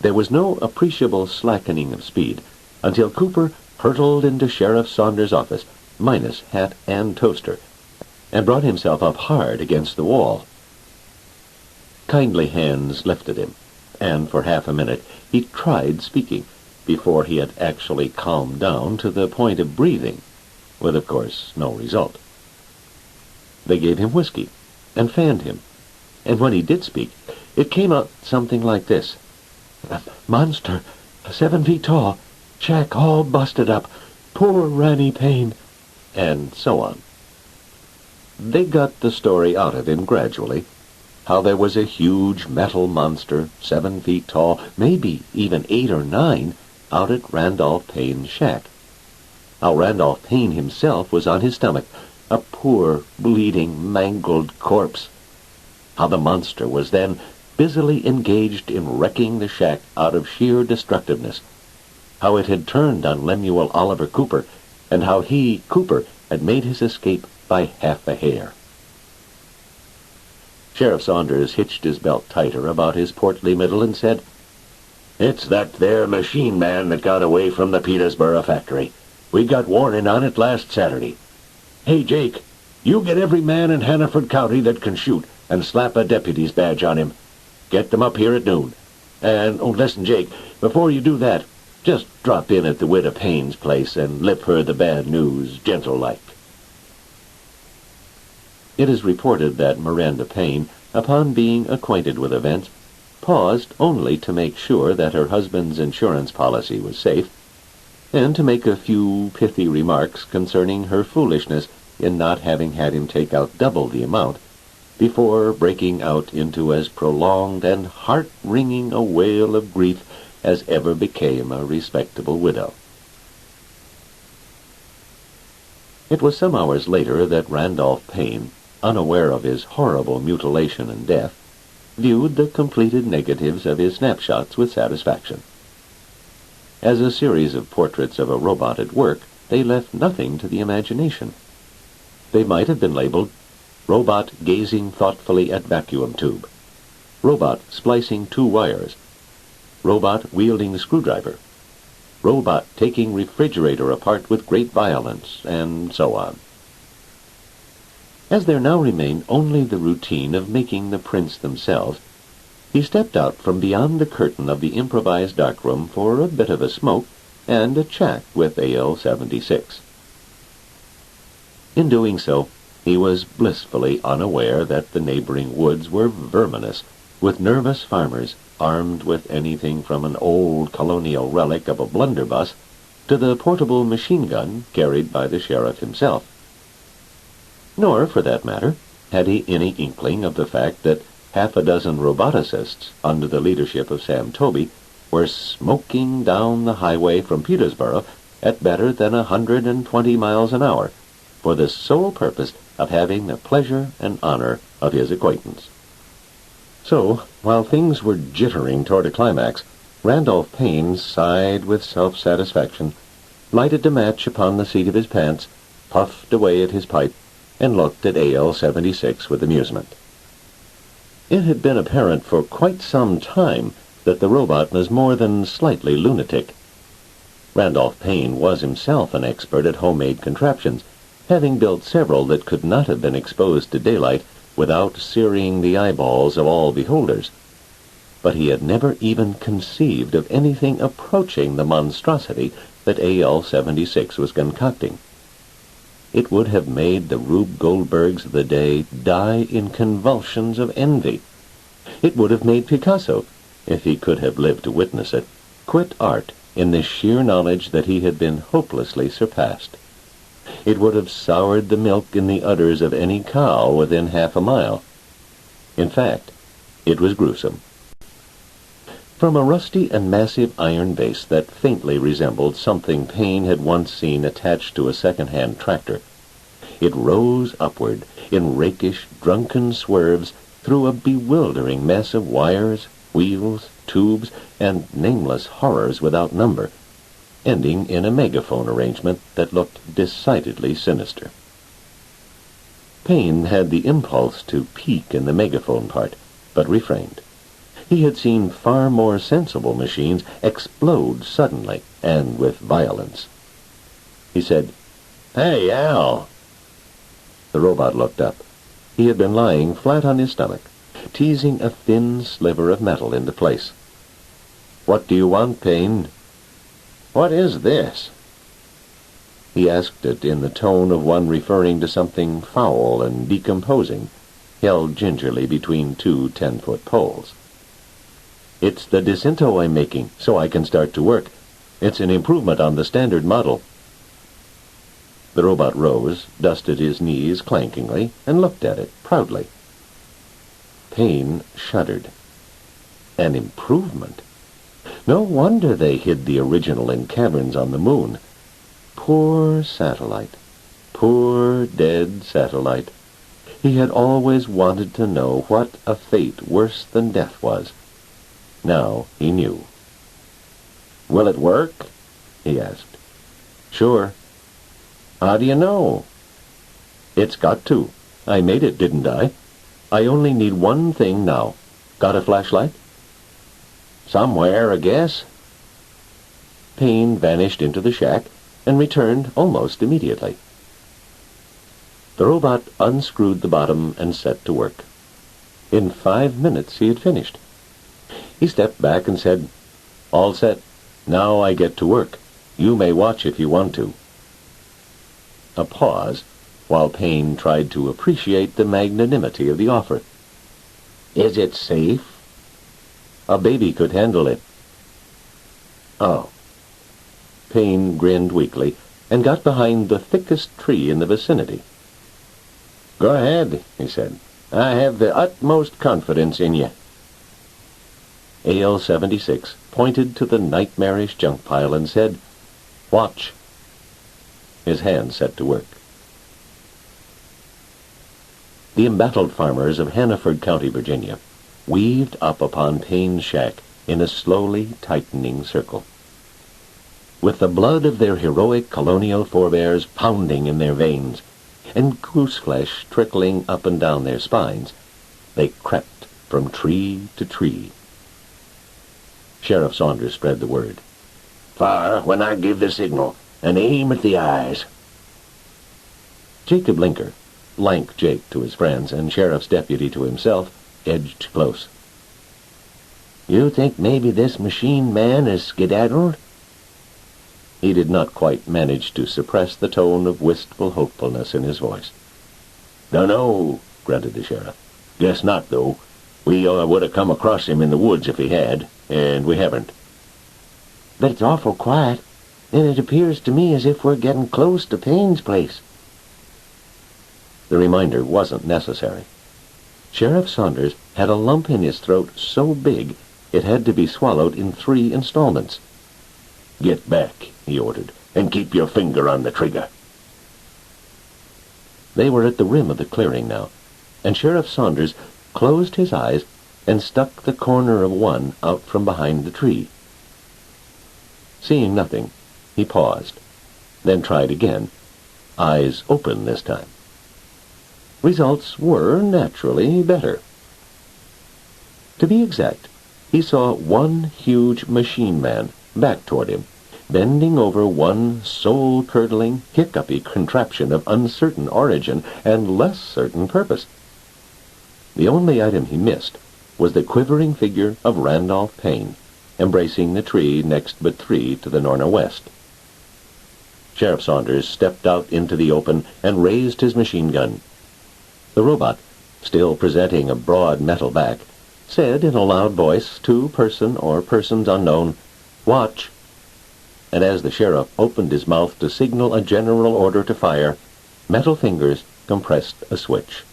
There was no appreciable slackening of speed until Cooper hurtled into Sheriff Saunders' office, minus hat and toaster, and brought himself up hard against the wall. Kindly hands lifted him, and for half a minute he tried speaking, before he had actually calmed down to the point of breathing, with, of course, no result. They gave him whiskey and fanned him, and when he did speak, it came out something like this. "Monster, 7 feet tall, shack all busted up, poor Ranny Payne," and so on. They got the story out of him gradually, how there was a huge metal monster, 7 feet tall, maybe even 8 or 9, out at Randolph Payne's shack. How Randolph Payne himself was on his stomach, a poor, bleeding, mangled corpse. How the monster was then busily engaged in wrecking the shack out of sheer destructiveness. How it had turned on Lemuel Oliver Cooper, and how he, Cooper, had made his escape by half a hair. Sheriff Saunders hitched his belt tighter about his portly middle and said, "It's that there machine man that got away from the Petersburg factory. We got warning on it last Saturday. Hey, Jake, you get every man in Hannaford County that can shoot and slap a deputy's badge on him. Get them up here at noon. And, listen, Jake, before you do that, just drop in at the Widow Payne's place and lip her the bad news, gentle-like." It is reported that Miranda Payne, upon being acquainted with events, paused only to make sure that her husband's insurance policy was safe, and to make a few pithy remarks concerning her foolishness in not having had him take out double the amount, before breaking out into as prolonged and heart-wringing a wail of grief as ever became a respectable widow. It was some hours later that Randolph Payne, unaware of his horrible mutilation and death, viewed the completed negatives of his snapshots with satisfaction. As a series of portraits of a robot at work, they left nothing to the imagination. They might have been labeled "Robot gazing thoughtfully at vacuum tube," "Robot splicing 2 wires," "Robot wielding screwdriver," "Robot taking refrigerator apart with great violence," and so on. As there now remained only the routine of making the prints themselves, he stepped out from beyond the curtain of the improvised darkroom for a bit of a smoke and a chat with AL-76. In doing so, he was blissfully unaware that the neighboring woods were verminous, with nervous farmers armed with anything from an old colonial relic of a blunderbuss to the portable machine gun carried by the sheriff himself. Nor, for that matter, had he any inkling of the fact that half a dozen roboticists, under the leadership of Sam Toby, were smoking down the highway from Petersburg at better than 120 miles an hour, for the sole purpose of having the pleasure and honor of his acquaintance. So, while things were jittering toward a climax, Randolph Payne sighed with self-satisfaction, lighted a match upon the seat of his pants, puffed away at his pipe, and looked at AL-76 with amusement. It had been apparent for quite some time that the robot was more than slightly lunatic. Randolph Payne was himself an expert at homemade contraptions, having built several that could not have been exposed to daylight without searing the eyeballs of all beholders. But he had never even conceived of anything approaching the monstrosity that AL-76 was concocting. It would have made the Rube Goldbergs of the day die in convulsions of envy. It would have made Picasso, if he could have lived to witness it, quit art in the sheer knowledge that he had been hopelessly surpassed. It would have soured the milk in the udders of any cow within half a mile. In fact, it was gruesome. From a rusty and massive iron base that faintly resembled something Payne had once seen attached to a second-hand tractor, it rose upward in rakish, drunken swerves through a bewildering mess of wires, wheels, tubes, and nameless horrors without number, ending in a megaphone arrangement that looked decidedly sinister. Payne had the impulse to peek in the megaphone part, but refrained. He had seen far more sensible machines explode suddenly and with violence. He said, "Hey, Al." The robot looked up. He had been lying flat on his stomach, teasing a thin sliver of metal into place. "What do you want, Payne?" "What is this?" He asked it in the tone of one referring to something foul and decomposing, held gingerly between two 10-foot poles. "It's the Dicinto I'm making, so I can start to work. It's an improvement on the standard model." The robot rose, dusted his knees clankingly, and looked at it proudly. Payne shuddered. An improvement? No wonder they hid the original in caverns on the moon. Poor satellite. Poor dead satellite. He had always wanted to know what a fate worse than death was. Now he knew. "Will it work?" he asked. "Sure." "How do you know?" "It's got to. I made it, didn't I? I only need one thing now. Got a flashlight?" "Somewhere, I guess." Payne vanished into the shack and returned almost immediately. The robot unscrewed the bottom and set to work. In 5 minutes he had finished. He stepped back and said, "All set. Now I get to work. You may watch if you want to." A pause, while Payne tried to appreciate the magnanimity of the offer. "Is it safe?" "A baby could handle it." "Oh." Payne grinned weakly and got behind the thickest tree in the vicinity. "Go ahead," he said. "I have the utmost confidence in you." AL-76 pointed to the nightmarish junk pile and said, "Watch." His hand set to work. The embattled farmers of Hannaford County, Virginia, weaved up upon Payne's shack in a slowly tightening circle. With the blood of their heroic colonial forebears pounding in their veins, and goose flesh trickling up and down their spines, they crept from tree to tree. Sheriff Saunders spread the word. "Fire when I give the signal, and aim at the eyes." Jacob Linker, Lank Jake to his friends and sheriff's deputy to himself, edged close. "You think maybe this machine man is skedaddled?" He did not quite manage to suppress the tone of wistful hopefulness in his voice. "Dunno," grunted the sheriff. "Guess not, though. We would have come across him in the woods if he had, and we haven't." "But it's awful quiet, and it appears to me as if we're getting close to Payne's place." The reminder wasn't necessary. Sheriff Saunders had a lump in his throat so big it had to be swallowed in 3 installments. "Get back," he ordered, "and keep your finger on the trigger." They were at the rim of the clearing now, and Sheriff Saunders closed his eyes and stuck the corner of one out from behind the tree. Seeing nothing, he paused, then tried again, eyes open this time. Results were naturally better. To be exact, he saw one huge machine man back toward him, bending over one soul-curdling, hiccupy contraption of uncertain origin and less certain purpose. The only item he missed was the quivering figure of Randolph Payne, embracing the tree next but 3 to the northwest. Sheriff Saunders stepped out into the open and raised his machine gun. The robot, still presenting a broad metal back, said in a loud voice to person or persons unknown, "Watch." And as the sheriff opened his mouth to signal a general order to fire, metal fingers compressed a switch.